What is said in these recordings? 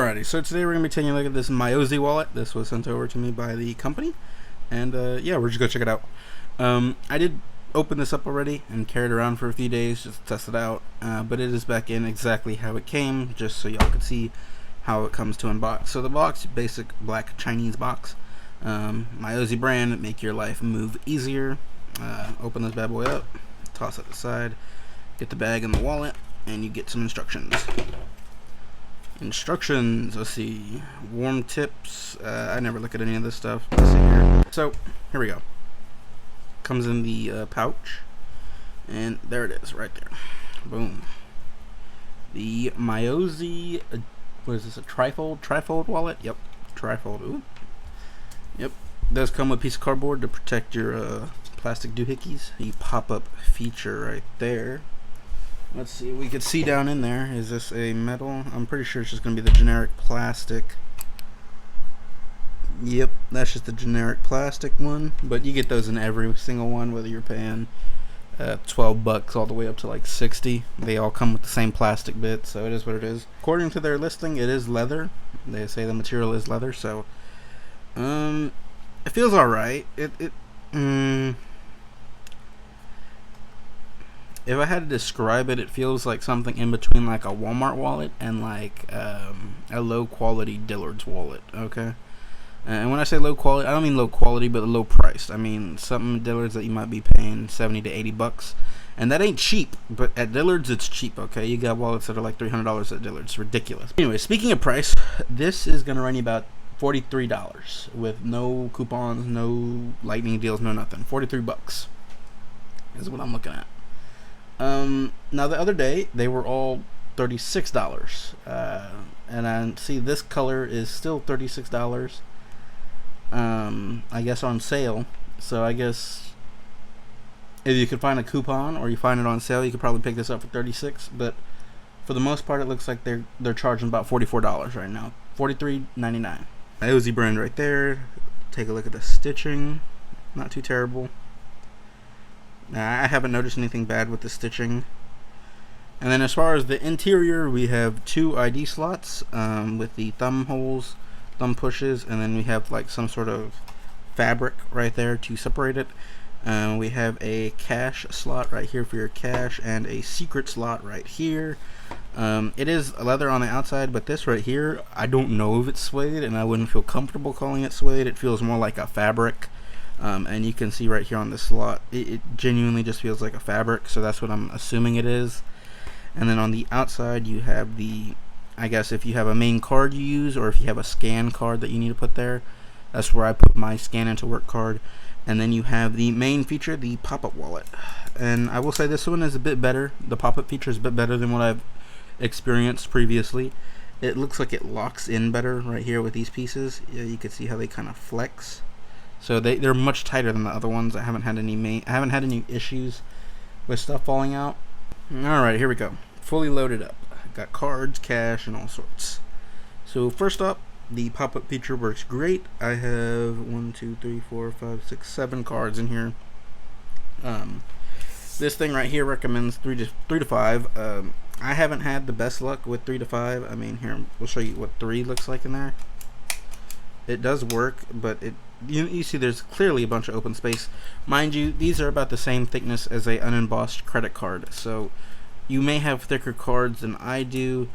Alrighty, so today we're going to be taking a look at this Miyozi wallet. This was sent over to me by the company, and yeah, we're just going to check it out. I did open this up already and carried it around for a few days just to test it out, but it is back in exactly how it came, just so y'all could see how it comes to unbox. So the box, basic black Chinese box, Miyozi brand, make your life move easier. Open this bad boy up, toss it aside, get the bag and the wallet, and you get some instructions. Let's see, warm tips. I never look at any of this stuff. Let's see here. So here we go. Comes in the pouch, and there it is right there. Boom. The Miyozi, what is this, a trifold wallet? Yep, trifold. Ooh. Yep, does come with a piece of cardboard to protect your plastic doohickeys. The pop-up feature right there. Let's see, we could see down in there. Is this a metal? I'm pretty sure it's just going to be the generic plastic. Yep, that's just the generic plastic one. But you get those in every single one, whether you're paying $12 all the way up to like 60. They all come with the same plastic bit, so it is what it is. According to their listing, it is leather. They say the material is leather, so it feels alright. If I had to describe it, it feels like something in between like a Walmart wallet and like a low quality Dillard's wallet, okay? And when I say low quality, I don't mean low quality, but low priced. I mean something Dillard's that you might be paying 70 to 80 bucks. And that ain't cheap, but at Dillard's it's cheap, okay? You got wallets that are like $300 at Dillard's. It's ridiculous. Anyway, speaking of price, this is going to run you about $43 with no coupons, no lightning deals, no nothing. 43 bucks is what I'm looking at. Now the other day they were all $36, and I see this color is still $36. I guess on sale. So I guess if you could find a coupon or you find it on sale, you could probably pick this up for $36. But for the most part, it looks like they're charging about $44 right now, $43.99. Miyozi brand right there. Take a look at the stitching. Not too terrible. I haven't noticed anything bad with the stitching. And then as far as the interior, we have two ID slots with the thumb holes, thumb pushes, and then we have like some sort of fabric right there to separate it. We have a cash slot right here for your cash and a secret slot right here. It is leather on the outside, but this right here, I don't know if it's suede, and I wouldn't feel comfortable calling it suede. It feels more like a fabric. And you can see right here on the slot, it genuinely just feels like a fabric, so that's what I'm assuming it is. And then on the outside you have the, I guess if you have a main card you use, or if you have a scan card that you need to put there, that's where I put my scan into work card. And then you have the main feature, the pop-up wallet. And I will say this one is a bit better. The pop-up feature is a bit better than what I've experienced previously. It looks like it locks in better right here with these pieces. Yeah, you can see how they kind of flex. So they're much tighter than the other ones. I haven't had any issues with stuff falling out. Alright, here we go. Fully loaded up. Got cards, cash, and all sorts. So first up, the pop-up feature works great. I have 1, 2, 3, 4, 5, 6, 7 cards in here. This thing right here recommends 3 to 5. I haven't had the best luck with 3 to 5. I mean, here we'll show you what 3 looks like in there. It does work, but you see there's clearly a bunch of open space. Mind you, these are about the same thickness as a unembossed credit card, so you may have thicker cards than I do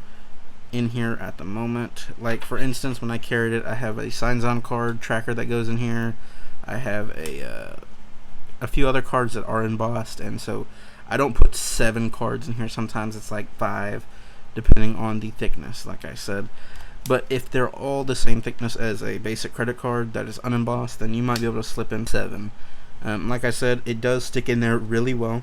in here at the moment. Like for instance, when I carried it, I have a signs on card tracker that goes in here. I have a few other cards that are embossed, and so I don't put 7 cards in here. Sometimes it's like 5, depending on the thickness, like I said. But if they're all the same thickness as a basic credit card that is unembossed, then you might be able to slip in 7. Like I said, it does stick in there really well.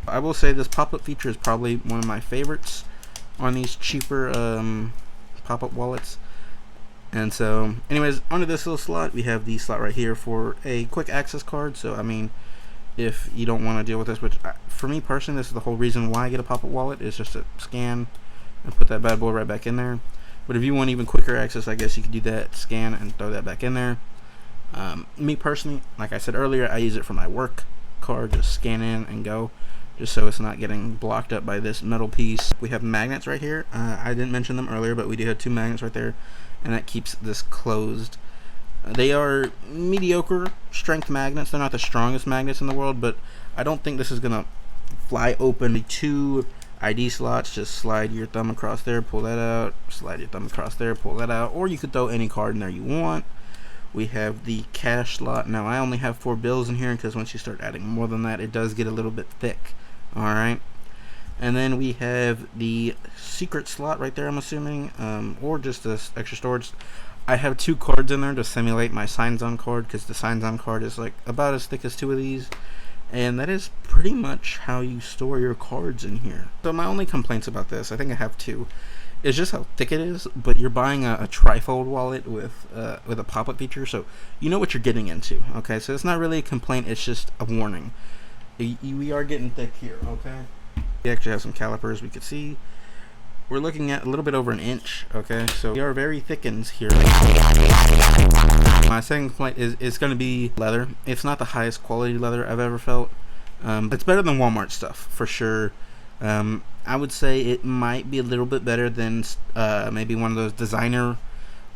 I will say this pop-up feature is probably one of my favorites on these cheaper pop-up wallets. And so, anyways, under this little slot, we have the slot right here for a quick access card. So, I mean, if you don't want to deal with this, which for me personally, this is the whole reason why I get a pop-up wallet, is just to scan and put that bad boy right back in there. But if you want even quicker access, I guess you could do that, scan and throw that back in there. Me personally, like I said earlier, I use it for my work card, just scan in and go. just so it's not getting blocked up by this metal piece. We have magnets right here. I didn't mention them earlier, but we do have 2 magnets right there, and that keeps this closed. They are mediocre strength magnets. They're not the strongest magnets in the world, but I don't think this is gonna fly open. The 2 ID slots, just slide your thumb across there, pull that out, slide your thumb across there, pull that out, or you could throw any card in there you want. We have the cash slot. Now I only have 4 bills in here because once you start adding more than that, it does get a little bit thick. Alright, and then we have the secret slot right there, I'm assuming, or just this extra storage. I have 2 cards in there to simulate my signs on card, because the signs on card is like about as thick as 2 of these. And that is pretty much how you store your cards in here. So my only complaints about this, I think I have 2, is just how thick it is. But you're buying a trifold wallet with a pop-up feature, so you know what you're getting into. Okay, so it's not really a complaint; it's just a warning. We are getting thick here. Okay, we actually have some calipers. We could see we're looking at a little bit over an inch. Okay, so we are very thickens here. My second complaint is it's going to be leather. It's not the highest quality leather I've ever felt. It's better than Walmart stuff for sure. I would say it might be a little bit better than maybe one of those designer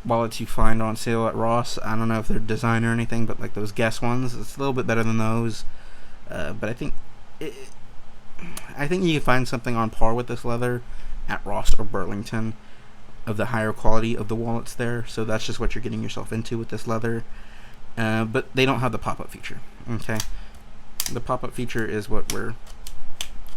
wallets you find on sale at Ross. I don't know if they're designer or anything, but like those Guess ones, it's a little bit better than those. But I think you can find something on par with this leather at Ross or Burlington of the higher quality of the wallets there. So that's just what you're getting yourself into with this leather. But they don't have the pop-up feature. Okay, the pop-up feature is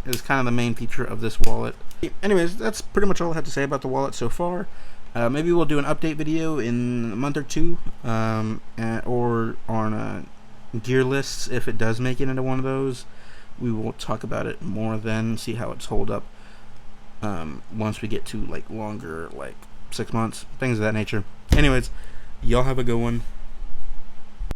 is kind of the main feature of this wallet. Anyways, that's pretty much all I have to say about the wallet so far. Maybe we'll do an update video in a month or 2, or on gear lists if it does make it into one of those. We will talk about it more then, see how it's hold up once we get to like longer, like 6 months, things of that nature. Anyways, y'all have a good one.